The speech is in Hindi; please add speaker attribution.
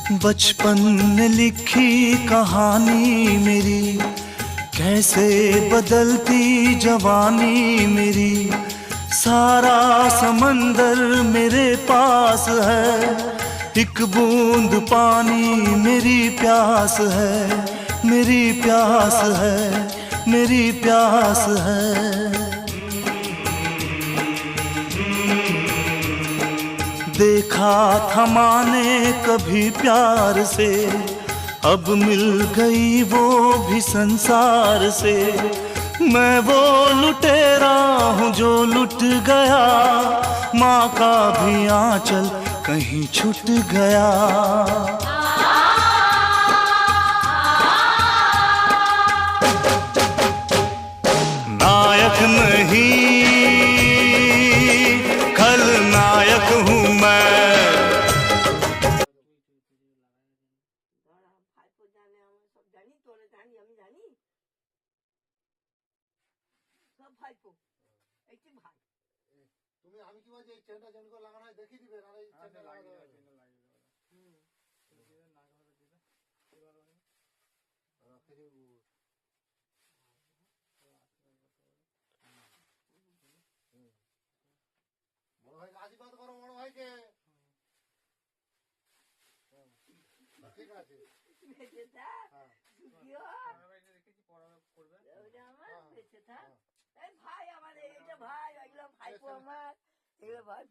Speaker 1: बचपन ने लिखी कहानी मेरी, कैसे बदलती जवानी मेरी। सारा समंदर मेरे पास है, एक बूंद पानी मेरी प्यास है, मेरी प्यास है, मेरी प्यास है। देखा था माने कभी प्यार से, अब मिल गई वो भी संसार से। मैं वो लुटेरा हूँ जो लुट गया, माँ का भी आंचल कहीं छूट गया। नायक नहीं खलनायक हूँ मैं।
Speaker 2: তুমি আমি কি বলছি এই চেনটা যেন করে লাগানো হয় দেখিয়ে দিবে, নাহলে এই চেনটা লাগিয়ে দেবে। বড় ভাইকে আশীর্বাদ করো, বড় ভাইকে। ঠিক আছে ভাই আমার, এইটা ভাই, এগুলো ভাইপো আমার, এগুলো ভাই।